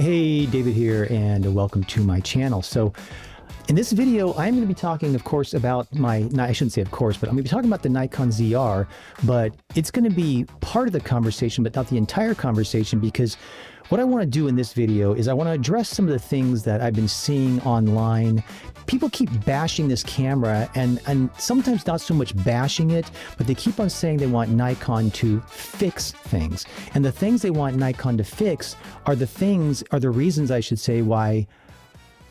Hey, David here, and welcome to my channel. So in this video, I'm going to be talking, of course, about I shouldn't say of course, but I'm going to be talking about the Nikon ZR, but it's going to be part of the conversation, but not the entire conversation, because what I want to do in this video is I want to address some of the things that I've been seeing online. People keep bashing this camera, and sometimes not so much bashing it, but they keep on saying they want Nikon to fix things. And the things they want Nikon to fix are the reasons, I should say, why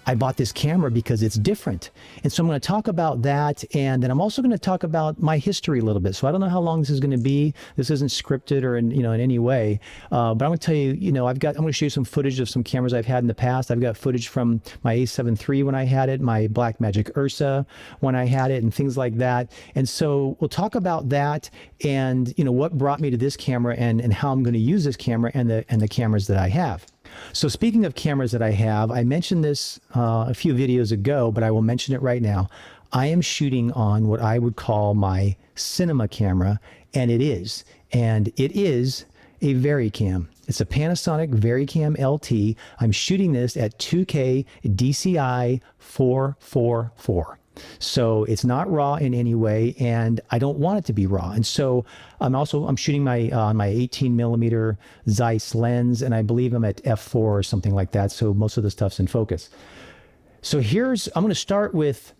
I bought this camera, because it's different. And so I'm going to talk about that, and then I'm also going to talk about my history a little bit. So I don't know how long this is going to be. This isn't scripted or in any way, but I'm going to tell you, I'm going to show you some footage of some cameras I've had in the past. I've got footage from my A7 III when I had it, my Blackmagic Ursa when I had it, and things like that. And so we'll talk about that, and what brought me to this camera, and how I'm going to use this camera, and the cameras that I have. So speaking of cameras that I have, I mentioned this a few videos ago, but I will mention it right now. I am shooting on what I would call my cinema camera, and it is a VariCam. It's a Panasonic VariCam LT. I'm shooting this at 2K DCI 444. So it's not raw in any way, and I don't want it to be raw. And so I'm shooting my 18mm Zeiss lens, and I believe I'm at f4 or something like that. So most of the stuff's in focus. So I'm going to start with,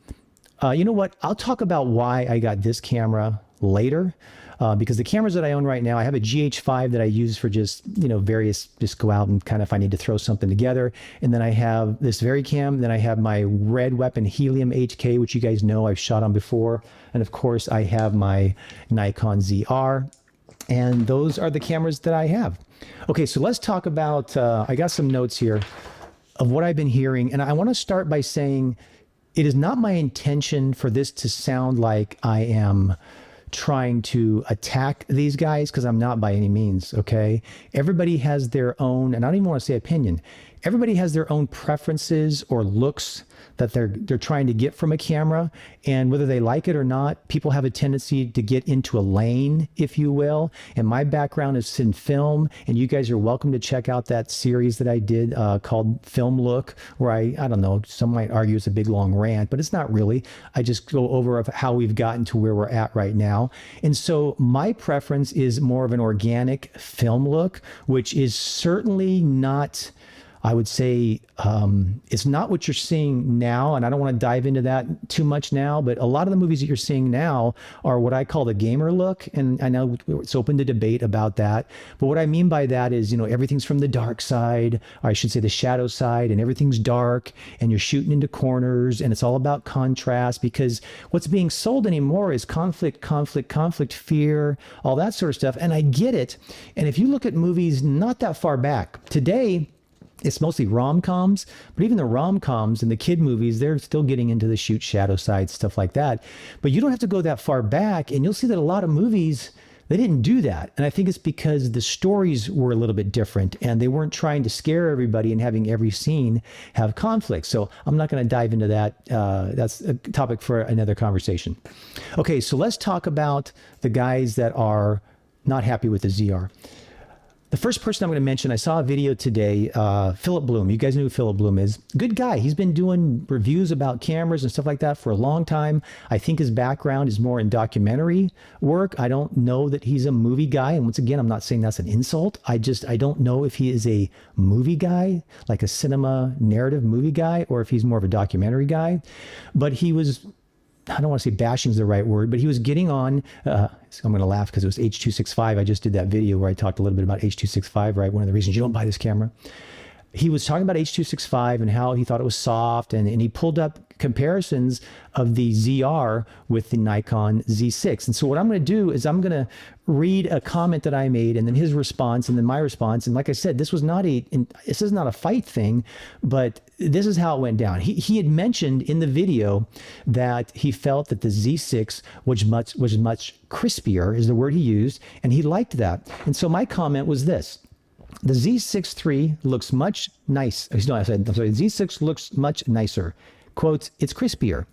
you know what? I'll talk about why I got this camera later. Because the cameras that I own right now, I have a GH5 that I use for just go out and kind of if I need to throw something together. And then I have this VariCam. Then I have my Red Weapon Helium HK, which you guys know I've shot on before. And of course, I have my Nikon ZR. And those are the cameras that I have. Okay, so let's talk about, I got some notes here of what I've been hearing. And I want to start by saying it is not my intention for this to sound like I am trying to attack these guys, because I'm not by any means, okay? Everybody has their own, and I don't even want to say opinion. Everybody has their own preferences or looks that they're trying to get from a camera, and whether they like it or not, people have a tendency to get into a lane, if you will. And my background is in film, and you guys are welcome to check out that series that I did called Film Look, where I don't know, some might argue it's a big long rant, but it's not really. I just go over of how we've gotten to where we're at right now. And so my preference is more of an organic film look, which is certainly not, I would say, it's not what you're seeing now, and I don't want to dive into that too much now, but a lot of the movies that you're seeing now are what I call the gamer look, and I know it's open to debate about that, but what I mean by that is, everything's from the dark side, or I should say the shadow side, and everything's dark, and you're shooting into corners, and it's all about contrast, because what's being sold anymore is conflict, fear, all that sort of stuff, and I get it. And if you look at movies not that far back, today, it's mostly rom-coms, but even the rom-coms and the kid movies, they're still getting into the shoot shadow side, stuff like that. But you don't have to go that far back, and you'll see that a lot of movies, they didn't do that. And I think it's because the stories were a little bit different, and they weren't trying to scare everybody and having every scene have conflict. So I'm not going to dive into that. That's a topic for another conversation. Okay, so let's talk about the guys that are not happy with the ZR. The first person I'm going to mention, I saw a video today, Philip Bloom. You guys know who Philip Bloom is. Good guy. He's been doing reviews about cameras and stuff like that for a long time. I think his background is more in documentary work. I don't know that he's a movie guy. And once again, I'm not saying that's an insult. I don't know if he is a movie guy, like a cinema narrative movie guy, or if he's more of a documentary guy. But he was, I don't want to say bashing is the right word, but he was getting on, so I'm going to laugh because it was H.265. I just did that video where I talked a little bit about H.265, right? One of the reasons you don't buy this camera. He was talking about H.265 and how he thought it was soft, and he pulled up comparisons of the ZR with the Nikon Z6. And so what I'm going to do is I'm going to read a comment that I made, and then his response, and then my response. And like I said, this is not a fight thing, but this is how it went down. He had mentioned in the video that he felt that the Z6 was much crispier, is the word he used, and he liked that. And so my comment was this: the Z6 III looks much nice. No, I'm sorry, the Z6 looks much nicer. Quotes, it's crispier.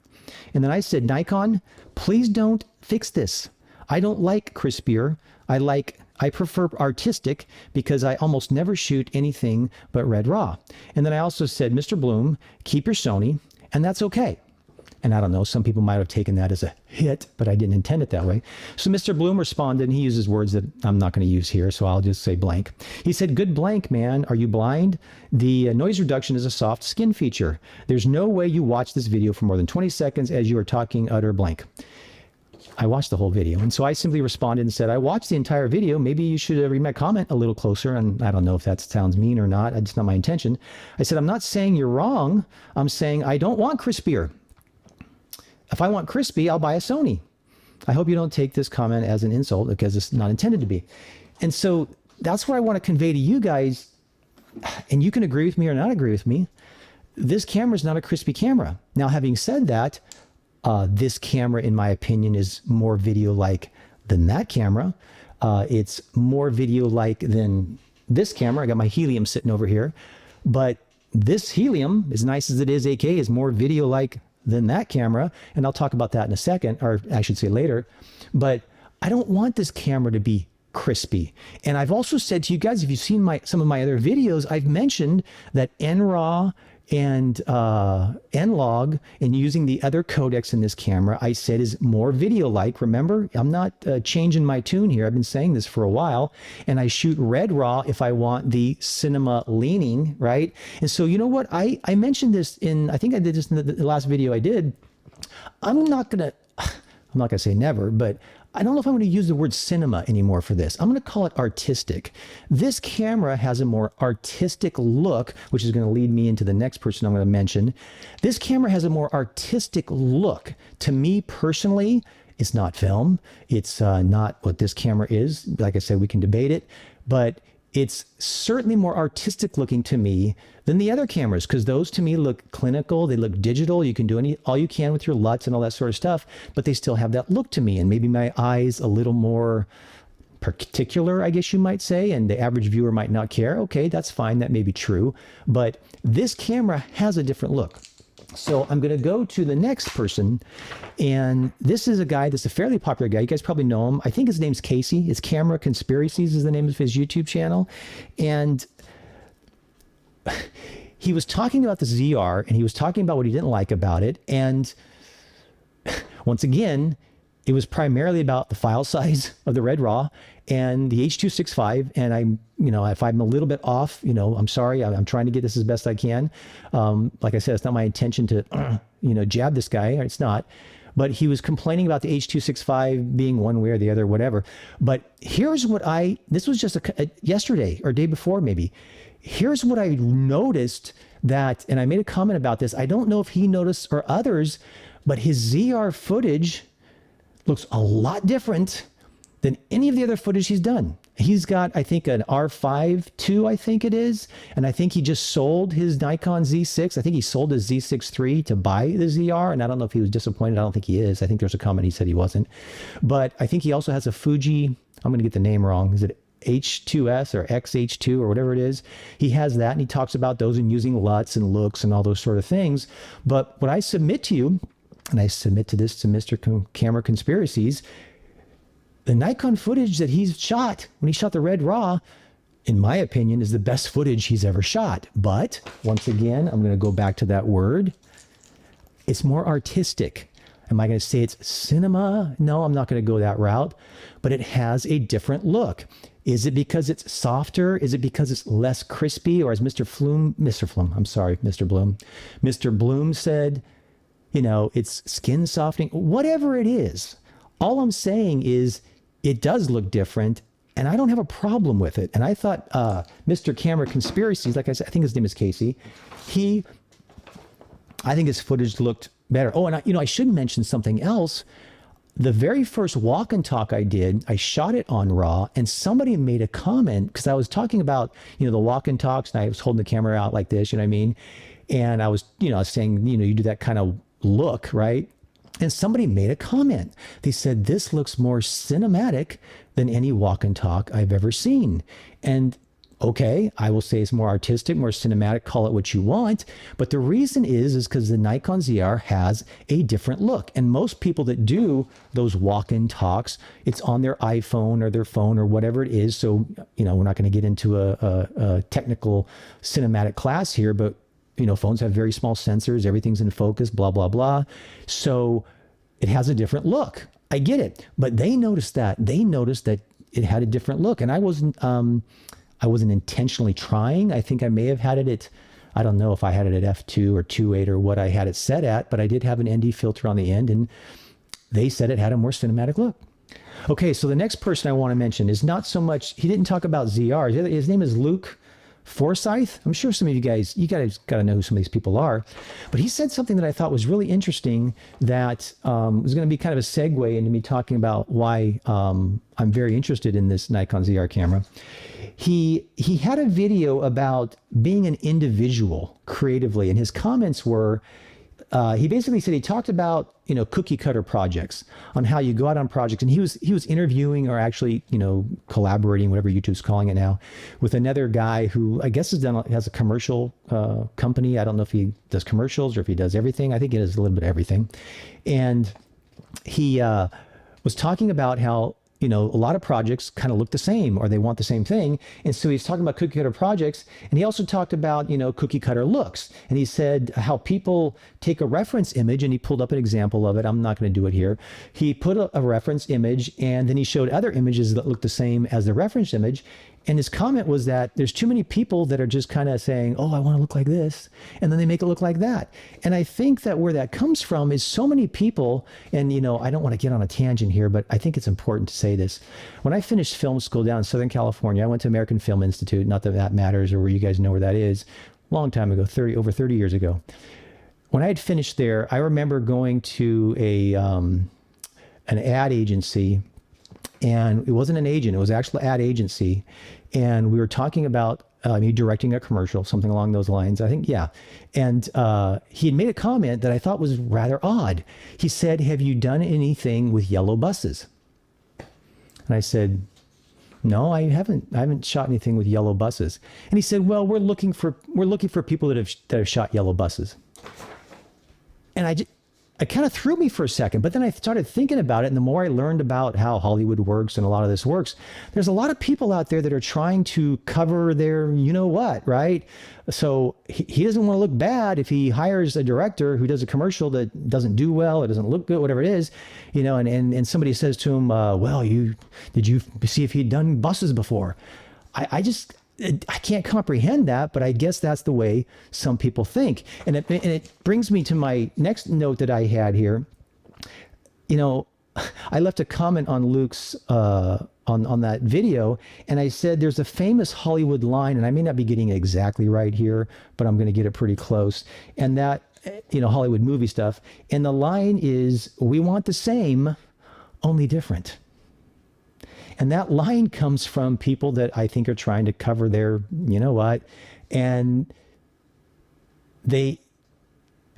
And then I said, Nikon, please don't fix this. I don't like crispier. I like I prefer artistic because I almost never shoot anything but red raw. And then I also said, Mr. Bloom, keep your Sony, and that's okay. And I don't know, some people might have taken that as a hit, but I didn't intend it that way. So Mr. Bloom responded, and he uses words that I'm not going to use here, so I'll just say blank. He said, good blank, man. Are you blind? The noise reduction is a soft skin feature. There's no way you watch this video for more than 20 seconds as you are talking utter blank. I watched the whole video. And so I simply responded and said, I watched the entire video. Maybe you should read my comment a little closer. And I don't know if that sounds mean or not. It's not my intention. I said, I'm not saying you're wrong. I'm saying I don't want crispier. If I want crispy, I'll buy a Sony. I hope you don't take this comment as an insult because it's not intended to be. And so that's what I want to convey to you guys. And you can agree with me or not agree with me. This camera is not a crispy camera. Now, having said that, this camera, in my opinion, is more video-like than that camera. It's more video-like than this camera. I got my helium sitting over here. But this helium, as nice as it is, AK, is more video-like than that camera. And I'll talk about that in a second, or I should say later. But I don't want this camera to be crispy. And I've also said to you guys, if you've seen some of my other videos, I've mentioned that NRAW and N-Log and using the other codecs in this camera, I said is more video-like. Remember, I'm not changing my tune here. I've been saying this for a while. And I shoot red raw if I want the cinema leaning, right? And so, you know what? I mentioned this in, I think I did this in the last video I did. I'm not going to say never, but I don't know if I'm going to use the word cinema anymore for this. I'm going to call it artistic. This camera has a more artistic look, which is going to lead me into the next person I'm going to mention. This camera has a more artistic look. To me personally, it's not film. It's not what this camera is. Like I said, we can debate it, but it's certainly more artistic looking to me than the other cameras, because those to me look clinical. They look digital. You can do all you can with your LUTs and all that sort of stuff, but they still have that look to me. And maybe my eyes a little more particular, I guess you might say, and the average viewer might not care. Okay, that's fine. That may be true. But this camera has a different look. So I'm going to go to the next person. And this is a guy that's a fairly popular guy. You guys probably know him. I think his name's Casey. It's Camera Conspiracies is the name of his YouTube channel. And he was talking about the ZR, and he was talking about what he didn't like about it. And once again, it was primarily about the file size of the Red Raw and the H.265. And I'm, if I'm a little bit off, I'm sorry. I'm trying to get this as best I can. Like I said, it's not my intention to, jab this guy. It's not. But he was complaining about the H.265 being one way or the other, whatever. But here's what this was just yesterday or day before maybe. Here's what I noticed and I made a comment about this. I don't know if he noticed or others, but his ZR footage looks a lot different than any of the other footage he's done. He's got, I think, an R5 II, I think it is. And I think he just sold his Nikon Z6. I think he sold his Z6 III to buy the ZR. And I don't know if he was disappointed. I don't think he is. I think there's a comment he said he wasn't. But I think he also has a Fuji, I'm going to get the name wrong. Is it H2S or XH2 or whatever it is? He has that, and he talks about those and using LUTs and looks and all those sort of things. But what I submit to you, and I submit to this to Mr. Camera Conspiracies, the Nikon footage that he's shot when he shot the Red Raw, in my opinion, is the best footage he's ever shot. But once again, I'm going to go back to that word. It's more artistic. Am I going to say it's cinema? No, I'm not going to go that route. But it has a different look. Is it because it's softer? Is it because it's less crispy? Or as Mr. Bloom said, it's skin softening, whatever it is. All I'm saying is it does look different, and I don't have a problem with it. And I thought Mr. Camera Conspiracies, like I said, I think his name is Casey, I think his footage looked better. Oh, and I should mention something else. The very first walk and talk I did, I shot it on RAW, and somebody made a comment, because I was talking about, the walk and talks, and I was holding the camera out like this, you know what I mean? And I was, saying, you do that kind of look, right? And somebody made a comment. They said, this looks more cinematic than any walk and talk I've ever seen. And Okay, I will say it's more artistic, more cinematic, call it what you want. But the reason is because the Nikon ZR has a different look. And most people that do those walk-in talks, it's on their iPhone or their phone or whatever it is. So, we're not going to get into a technical cinematic class here, but, phones have very small sensors, everything's in focus, blah, blah, blah. So it has a different look. I get it. But they noticed that. They noticed that it had a different look. And I wasn't intentionally trying. I think I may have had it at, I don't know if I had it at f2 or 2.8 or what I had it set at, but I did have an ND filter on the end, and they said it had a more cinematic look. Okay, so the next person I want to mention is not so much, he didn't talk about ZR. His name is Luke Forsyth. I'm sure some of you guys got to know who some of these people are. But he said something that I thought was really interesting that was going to be kind of a segue into me talking about why I'm very interested in this Nikon ZR camera. He had a video about being an individual creatively, and his comments were, he basically said he talked about cookie cutter projects, on how you go out on projects, and he was interviewing, or actually collaborating, whatever YouTube's calling it now, with another guy who I guess has a commercial company. I don't know if he does commercials or if he does everything. I think he does a little bit of everything, and he was talking about how a lot of projects kind of look the same, or they want the same thing. And so he's talking about cookie cutter projects. And he also talked about, cookie cutter looks. And he said how people take a reference image, and he pulled up an example of it. I'm not going to do it here. He put a reference image, and then he showed other images that look the same as the reference image. And his comment was that there's too many people that are just kind of saying, oh, I want to look like this. And then they make it look like that. And I think that where that comes from is so many people, and, I don't want to get on a tangent here, but I think it's important to say this. When I finished film school down in Southern California, I went to American Film Institute, not that that matters or where you guys know where that is, long time ago, over 30 years ago. When I had finished there, I remember going to an ad agency. And it wasn't an agent, it was actually an ad agency. And we were talking about me directing a commercial, something along those lines. I think, yeah. And he had made a comment that I thought was rather odd. He said, have you done anything with yellow buses? And I said, no, I haven't shot anything with yellow buses. And he said, well, we're looking for people that have shot yellow buses. And it kind of threw me for a second, but then I started thinking about it. And the more I learned about how Hollywood works and a lot of this works, there's a lot of people out there that are trying to cover their, what, right? So he doesn't want to look bad if he hires a director who does a commercial that doesn't do well, it doesn't look good, whatever it is, and somebody says to him, well, did you see if he'd done buses before? I can't comprehend that, but I guess that's the way some people think. And it brings me to my next note that I had here. I left a comment on Luke's, on that video, and I said, there's a famous Hollywood line, and I may not be getting it exactly right here, but I'm going to get it pretty close. And that, Hollywood movie stuff. And the line is, we want the same, only different. And that line comes from people that I think are trying to cover their, and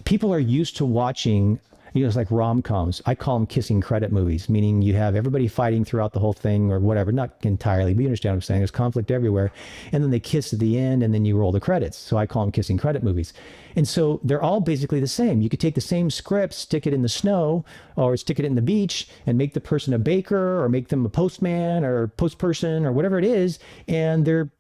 people are used to watching, it's like rom-coms. I call them kissing credit movies, meaning you have everybody fighting throughout the whole thing or whatever, not entirely, but you understand what I'm saying. There's conflict everywhere. And then they kiss at the end, and then you roll the credits. So I call them kissing credit movies. And so they're all basically the same. You could take the same script, stick it in the snow, or stick it in the beach, and make the person a baker, or make them a postman or post person or whatever it is. And they're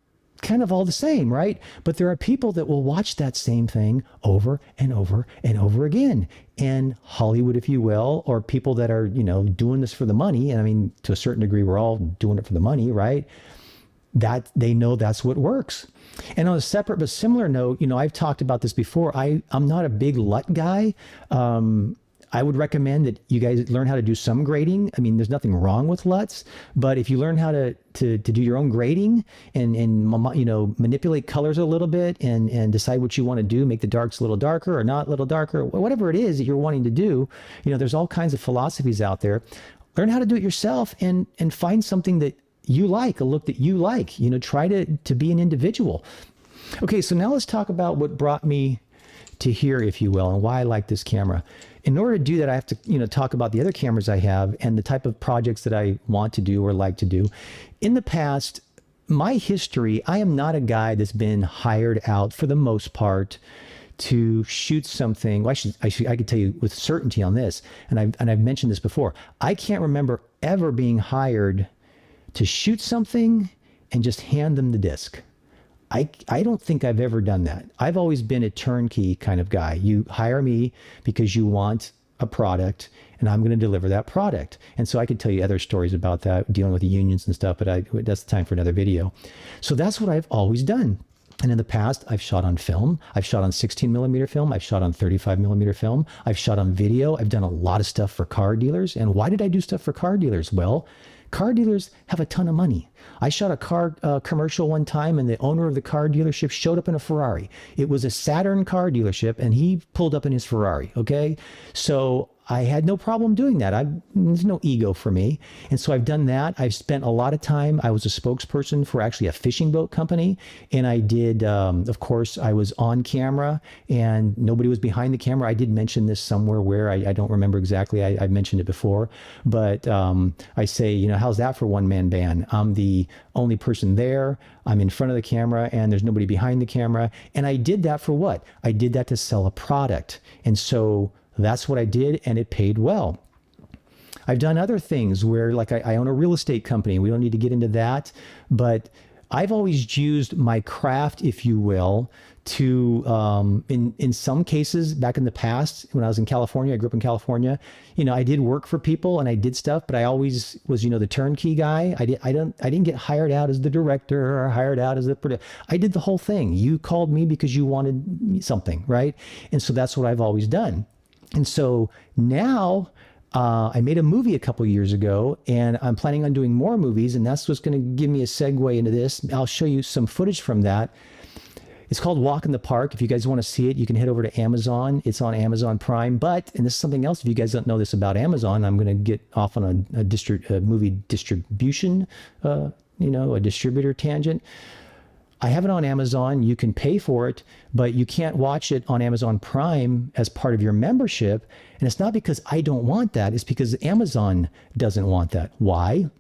kind of all the same, right? But there are people that will watch that same thing over and over and over again. And Hollywood, if you will, or people that are, doing this for the money. And I mean, to a certain degree, we're all doing it for the money, right? That they know that's what works. And on a separate but similar note, I've talked about this before. I'm not a big LUT guy. I would recommend that you guys learn how to do some grading. I mean, there's nothing wrong with LUTs, but if you learn how to do your own grading and manipulate colors a little bit and decide what you want to do, make the darks a little darker or not a little darker, whatever it is that you're wanting to do, there's all kinds of philosophies out there. Learn how to do it yourself and find something that you like, a look that you like. Try to be an individual. Okay, so now let's talk about what brought me to here, if you will, and why I like this camera. In order to do that, I have to, talk about the other cameras I have and the type of projects that I want to do or like to do. In the past, my history, I am not a guy that's been hired out for the most part to shoot something. Well, I could tell you with certainty on this, and I've mentioned this before. I can't remember ever being hired to shoot something and just hand them the disc. I don't think I've ever done that. I've always been a turnkey kind of guy. You hire me because you want a product, and I'm going to deliver that product. And so I could tell you other stories about that, dealing with the unions and stuff, but that's the time for another video. So that's what I've always done. And in the past, I've shot on film. I've shot on 16 millimeter film. I've shot on 35 millimeter film. I've shot on video. I've done a lot of stuff for car dealers. And why did I do stuff for car dealers? Well, car dealers have a ton of money. I shot a car commercial one time, and the owner of the car dealership showed up in a Ferrari. It was a Saturn car dealership, and he pulled up in his Ferrari, okay? So I had no problem doing that. There's no ego for me. And so I've done that. I've spent a lot of time. I was a spokesperson for actually a fishing boat company. And I did, of course, I was on camera and nobody was behind the camera. I did mention this somewhere where I don't remember exactly. I mentioned it before. But I say, you know, how's that for one-man band? I'm the only person there. I'm in front of the camera and there's nobody behind the camera. And I did that for what? I did that to sell a product. And so that's what I did, and it paid well. I've done other things where, like, I own a real estate company. We don't need to get into that, but I've always used my craft, if you will, to, in some cases, back in the past, when I was in California, I grew up in California, you know, I did work for people and I did stuff, but I always was, you know, the turnkey guy. I didn't get hired out as the director or hired out as the producer. I did the whole thing. You called me because you wanted something, right? And so that's what I've always done. And so now I made a movie a couple years ago, and I'm planning on doing more movies, and that's what's going to give me a segue into this. I'll show you some footage from that. It's called Walk in the Park. If you guys want to see it, you can head over to Amazon. It's on Amazon Prime. But, and this is something else, if you guys don't know this about Amazon, I'm going to get off on a movie distribution, a distributor tangent. I have it on Amazon. You can pay for it, but you can't watch it on Amazon Prime as part of your membership. And it's not because I don't want that. It's because Amazon doesn't want that. Why?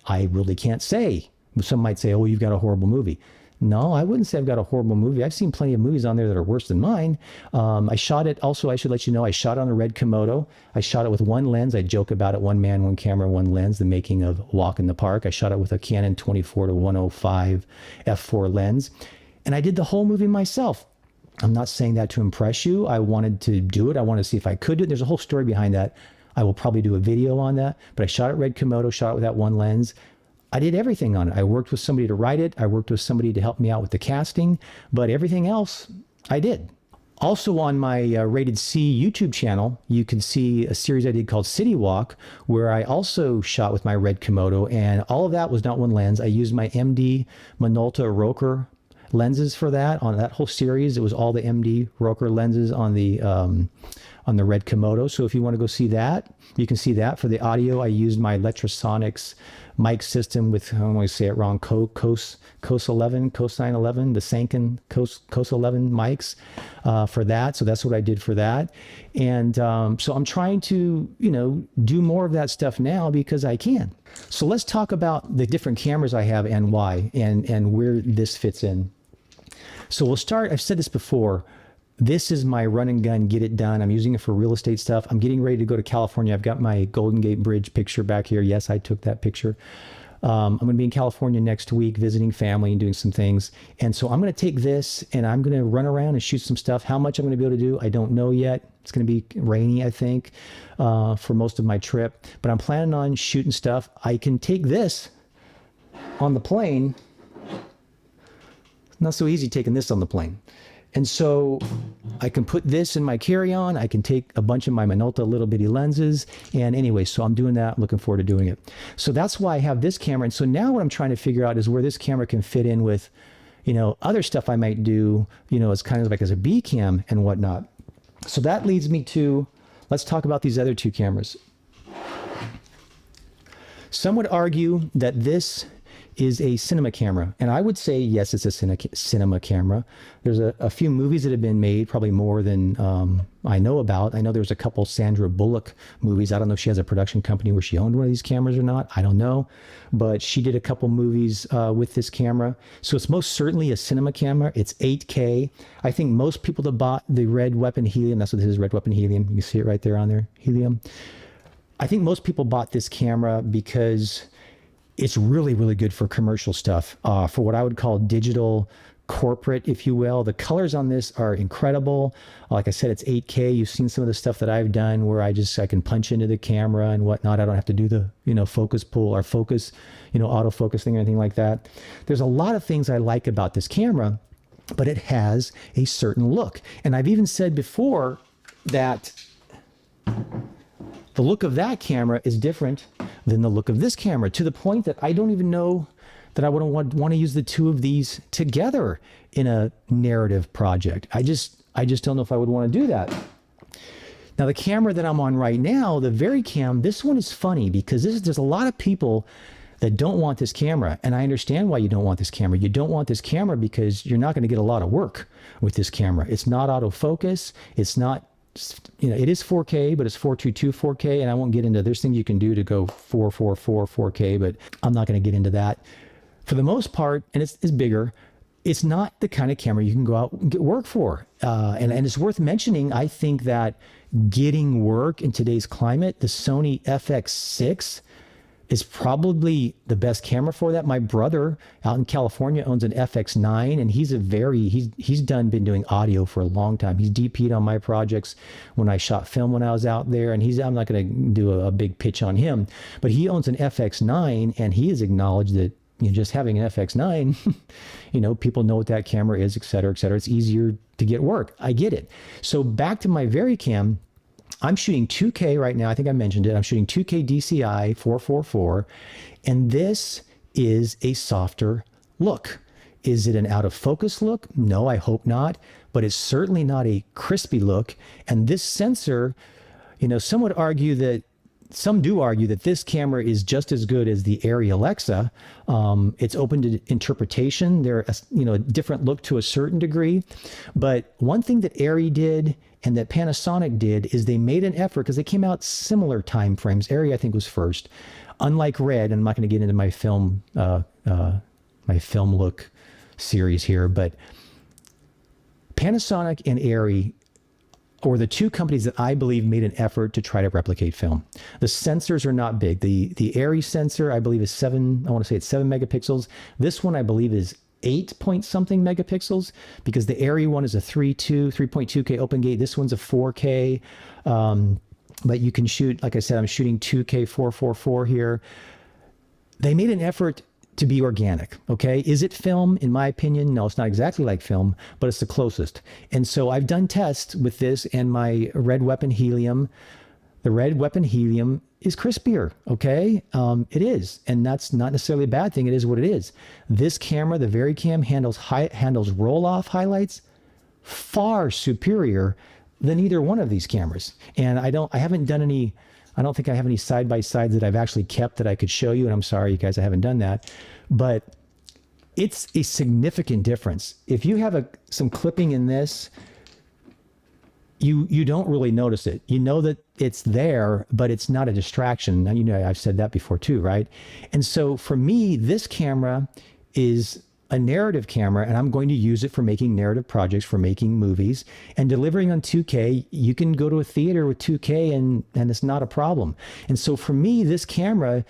I really can't say. Some might say, oh, you've got a horrible movie. No, I wouldn't say I've got a horrible movie. I've seen plenty of movies on there that are worse than mine. I shot it. Also, I should let you know, I shot on a red Komodo. I shot it with one lens. I joke about it, one man, one camera, one lens, the making of Walk in the Park. I shot it with a Canon 24-105 f4 lens. And I did the whole movie myself. I'm not saying that to impress you. I wanted to do it. I wanted to see if I could do it. There's a whole story behind that. I will probably do a video on that. But I shot it red Komodo, shot it with that one lens. I did everything on it. I worked with somebody to write it. I worked with somebody to help me out with the casting, but everything else I did. Also on my Rated C YouTube channel, you can see a series I did called City Walk, where I also shot with my red Komodo, and all of that was not one lens. I used my MD Minolta Roker lenses for that. On that whole series, it was all the MD Roker lenses on the red Komodo. So if you want to go see that, you can see that. For the audio, I used my Letrasonics mic system with, I don't want to say it wrong, COS 11, COS 911, the Sanken COS 11 mics for that. So that's what I did for that. And so I'm trying to, do more of that stuff now because I can. So let's talk about the different cameras I have and why, and where this fits in. So we'll start, I've said this before, this is my run and gun, get it done. I'm using it for real estate stuff. I'm getting ready to go to California. I've got my Golden Gate Bridge picture back here. Yes, I took that picture. I'm going to be in California next week visiting family and doing some things. And so I'm going to take this and I'm going to run around and shoot some stuff. How much I'm going to be able to do, I don't know yet. It's going to be rainy, I think, for most of my trip. But I'm planning on shooting stuff. I can take this on the plane. Not so easy taking this on the plane. And so I can put this in my carry-on. I can take a bunch of my Minolta little bitty lenses. And anyway, so I'm doing that. I'm looking forward to doing it. So that's why I have this camera. And so now what I'm trying to figure out is where this camera can fit in with, other stuff I might do, as kind of like as a B cam and whatnot. So that leads me to, let's talk about these other two cameras. Some would argue that this is a cinema camera. And I would say, yes, it's a cinema camera. There's a few movies that have been made, probably more than I know about. I know there's a couple Sandra Bullock movies. I don't know if she has a production company where she owned one of these cameras or not. I don't know. But she did a couple movies with this camera. So it's most certainly a cinema camera. It's 8K. I think most people that bought the red weapon helium, that's what this is, red weapon helium. You can see it right there on there, helium. I think most people bought this camera because it's really, really good for commercial stuff, for what I would call digital corporate, if you will. The colors on this are incredible. Like I said, it's 8K. You've seen some of the stuff that I've done where I can punch into the camera and whatnot. I don't have to do the, focus pull or focus, autofocus thing or anything like that. There's a lot of things I like about this camera, but it has a certain look. And I've even said before that the look of that camera is different than the look of this camera, to the point that I don't even know that I would want to use the two of these together in a narrative project. I just don't know if I would want to do that. Now, the camera that I'm on right now, the VariCam, this one is funny because there's a lot of people that don't want this camera. And I understand why you don't want this camera. You don't want this camera because you're not going to get a lot of work with this camera. It's not autofocus. It's not, it is 4K, but it's 422 4K. And I won't get into, there's things you can do to go 444 4K, but I'm not going to get into that. For the most part, and it's bigger, it's not the kind of camera you can go out and get work for. And it's worth mentioning, I think that getting work in today's climate, the Sony FX6 is probably the best camera for that. My brother out in California owns an FX9, and he's been doing audio for a long time. He's DP'd on my projects when I shot film when I was out there, and I'm not going to do a big pitch on him, but he owns an FX9, and he has acknowledged that just having an FX9, people know what that camera is, et cetera, et cetera. It's easier to get work. I get it. So back to my VariCam, I'm shooting 2K right now. I think I mentioned it. I'm shooting 2K DCI 444, and this is a softer look. Is it an out of focus look? No, I hope not, but it's certainly not a crispy look. And this sensor, some do argue that this camera is just as good as the Arri Alexa. It's open to interpretation. They're a different look to a certain degree. But one thing that Arri did and that Panasonic did is they made an effort, because they came out similar time frames. Arri, I think, was first. Unlike Red, and I'm not going to get into my film look series here, but Panasonic and Arri or the two companies that I believe made an effort to try to replicate film. The sensors are not big. The Arri sensor, I believe, is 7 megapixels. This one, I believe, is 8 point something megapixels, because the Arri one is a 3.2K open gate. This one's a 4K. But you can shoot, like I said, I'm shooting 2K 444 here. They made an effort to be organic, okay? Is it film? In my opinion, no, it's not exactly like film, but it's the closest. And so I've done tests with this and my red weapon helium. The red weapon helium is crispier, okay? It is, and that's not necessarily a bad thing. It is what it is. This camera, the VariCam, handles roll-off highlights far superior than either one of these cameras. And I don't think I have any side-by-sides that I've actually kept that I could show you, and I'm sorry, you guys, I haven't done that. But it's a significant difference. If you have some clipping in this, you don't really notice it. You know that it's there, but it's not a distraction. Now, I've said that before too, right? And so for me, this camera is a narrative camera, and I'm going to use it for making narrative projects, for making movies and delivering on 2K. You can go to a theater with 2K and it's not a problem. And so for me, this camera,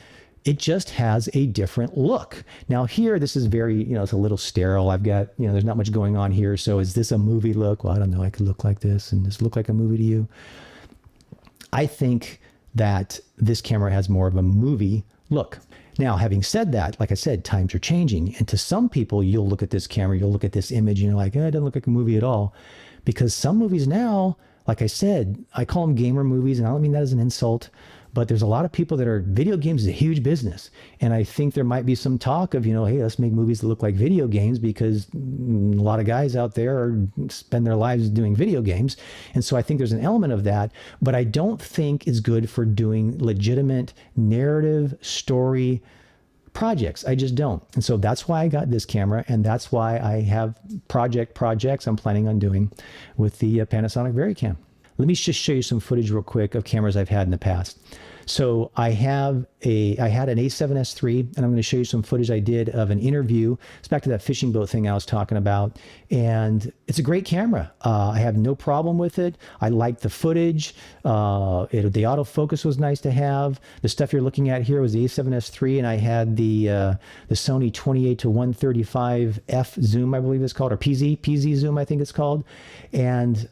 it just has a different look. Now here, this is very, it's a little sterile. I've got, there's not much going on here. So is this a movie look? Well, I don't know. I could look like this, and this look like a movie to you. I think that this camera has more of a movie look. Now, having said that, like I said, times are changing. And to some people, you'll look at this camera, you'll look at this image, and you're like, it doesn't look like a movie at all. Because some movies now, like I said, I call them gamer movies, and I don't mean that as an insult, but there's a lot of people that video games is a huge business. And I think there might be some talk of, hey, let's make movies that look like video games, because a lot of guys out there spend their lives doing video games. And so I think there's an element of that, but I don't think it's good for doing legitimate narrative story projects. I just don't. And so that's why I got this camera, and that's why I have projects I'm planning on doing with the Panasonic VariCam. Let me just show you some footage real quick of cameras I've had in the past. So I had an A7S III, and I'm going to show you some footage I did of an interview. It's back to that fishing boat thing I was talking about. And it's a great camera. I have no problem with it. I like the footage. The autofocus was nice to have. The stuff you're looking at here was the A7S III, and I had the Sony 28 to 135 F zoom, I believe it's called, or PZ zoom, I think it's called. And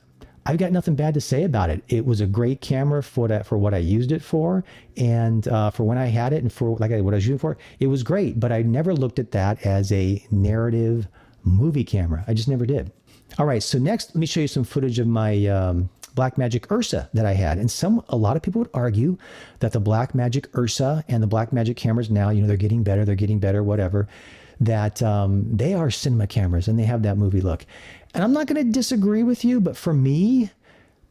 I've got nothing bad to say about it. It was a great camera for what I used it for, and for when I had it, and for what I was using it for. It was great, but I never looked at that as a narrative movie camera. I just never did. All right, so next, let me show you some footage of my Blackmagic Ursa that I had. And a lot of people would argue that the Blackmagic Ursa and the Blackmagic cameras now, they're getting better, whatever, that they are cinema cameras and they have that movie look. And I'm not going to disagree with you, but for me,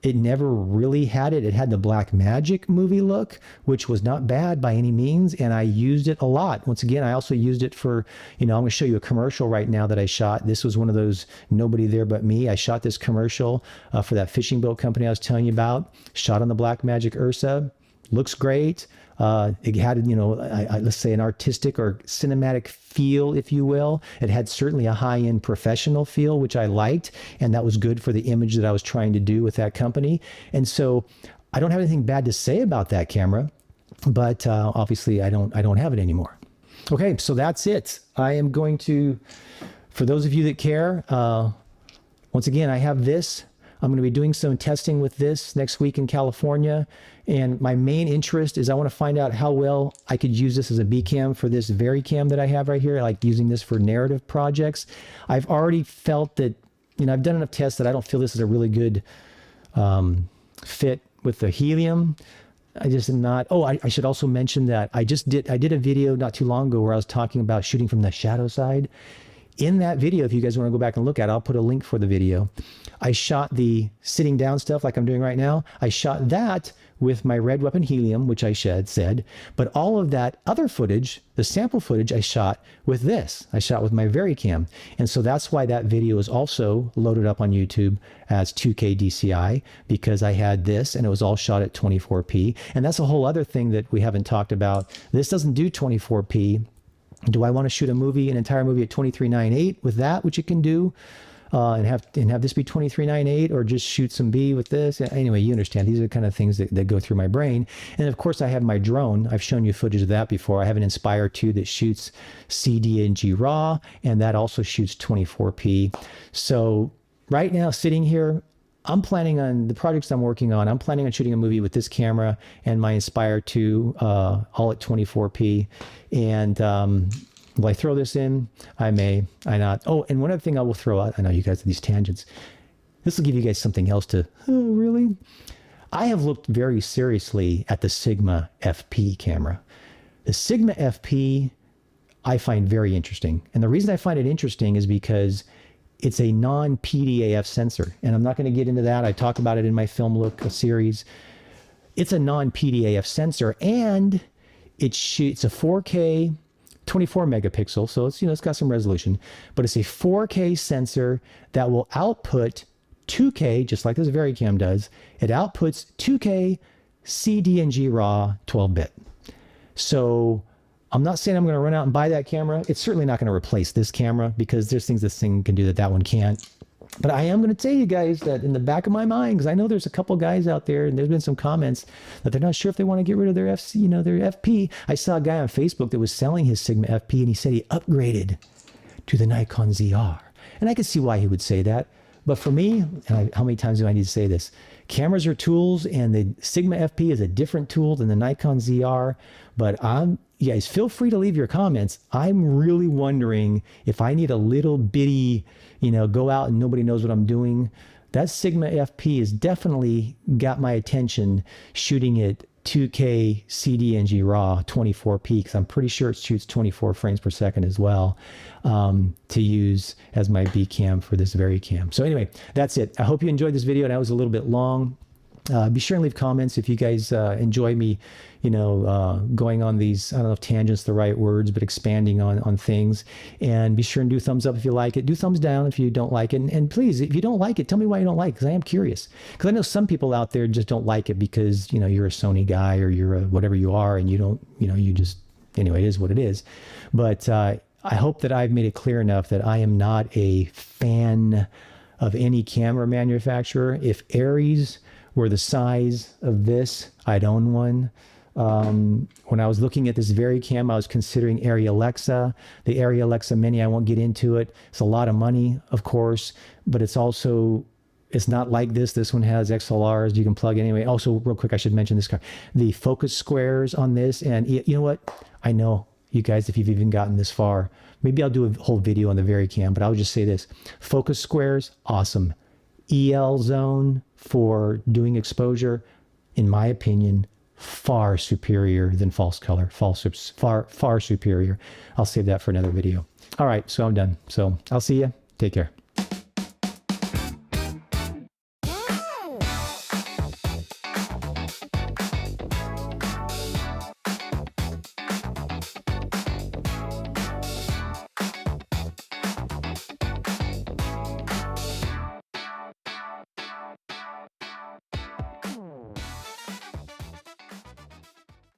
it never really had it. It had the Blackmagic movie look, which was not bad by any means, and I used it a lot. Once again, I also used it for, I'm going to show you a commercial right now that I shot. This was one of those nobody there but me. I shot this commercial for that fishing boat company I was telling you about. Shot on the Blackmagic Ursa. Looks great. It had, let's say an artistic or cinematic feel, if you will. It had certainly a high-end professional feel, which I liked, and that was good for the image that I was trying to do with that company. And so I don't have anything bad to say about that camera, but obviously I don't have it anymore. Okay, so that's it. I am going to, for those of you that care, once again, I have this. I'm going to be doing some testing with this next week in California. And my main interest is I want to find out how well I could use this as a B cam for this VariCam that I have right here. I like using this for narrative projects. I've already felt that, I've done enough tests that I don't feel this is a really good fit with the helium. I just am not. Oh, I should also mention that I did a video not too long ago where I was talking about shooting from the shadow side. In that video, if you guys want to go back and look at it, I'll put a link for the video. I shot the sitting down stuff like I'm doing right now. I shot that with my red weapon helium, which I said, but all of that other footage, the sample footage, I shot with this. I shot with my VariCam. And so that's why that video is also loaded up on YouTube as 2K DCI, because I had this and it was all shot at 24p. And that's a whole other thing that we haven't talked about. This doesn't do 24p. Do I want to shoot an entire movie at 23:9:8 with that, which it can do, and have this be 23:9:8, or just shoot some B with this? Anyway, you understand. These are the kind of things that go through my brain. And of course, I have my drone. I've shown you footage of that before. I have an Inspire 2 that shoots CD&G RAW, and that also shoots 24p. So right now, sitting here, I'm planning on the projects I'm working on. I'm planning on shooting a movie with this camera and my Inspire 2, all at 24p. And will I throw this in? I may, I not. Oh, and one other thing I will throw out. I know you guys have these tangents. This will give you guys something else to, oh, really? I have looked very seriously at the Sigma FP camera. The Sigma FP I find very interesting. And the reason I find it interesting is because it's a non-PDAF sensor. And I'm not going to get into that. I talk about it in my Film Look series. It's a non-PDAF sensor, and it's a 4K 24 megapixel. So it's got some resolution, but it's a 4K sensor that will output 2K, just like this VariCam does. It outputs 2K CD&G RAW 12-bit. So I'm not saying I'm going to run out and buy that camera. It's certainly not going to replace this camera, because there's things this thing can do that one can't. But I am going to tell you guys that in the back of my mind, because I know there's a couple guys out there, and there's been some comments that they're not sure if they want to get rid of their their FP. I saw a guy on Facebook that was selling his Sigma FP, and he said he upgraded to the Nikon ZR. And I could see why he would say that. But for me, how many times do I need to say this? Cameras are tools, and the Sigma FP is a different tool than the Nikon ZR. But you guys, feel free to leave your comments. I'm really wondering if I need a little bitty, go out and nobody knows what I'm doing. That Sigma FP has definitely got my attention, shooting it 2K CD&G RAW 24p, because I'm pretty sure it shoots 24 frames per second as well, to use as my B cam for this VariCam. So anyway, that's it. I hope you enjoyed this video. That was a little bit long. Be sure and leave comments if you guys enjoy me, going on these, I don't know if tangent's the right words, but expanding on things. And be sure and do thumbs up if you like it. Do thumbs down if you don't like it. And please, if you don't like it, tell me why you don't like it, because I am curious. Because I know some people out there just don't like it because, you're a Sony guy or you're a whatever you are, and you don't, you just, anyway, it is what it is. But I hope that I've made it clear enough that I am not a fan of any camera manufacturer. If Aries were the size of this, I'd own one. When I was looking at this very cam, I was considering Arri Alexa. The Arri Alexa Mini, I won't get into it. It's a lot of money, of course, but it's not like this. This one has XLRs you can plug in anyway. Also, real quick, I should mention this car. The focus squares on this, and you know what? I know you guys, if you've even gotten this far, maybe I'll do a whole video on the very cam, but I'll just say this. Focus squares, awesome. EL zone for doing exposure, in my opinion, far superior than false color. Far superior. I'll save that for another video. All right, so I'm done. So I'll see you. Take care.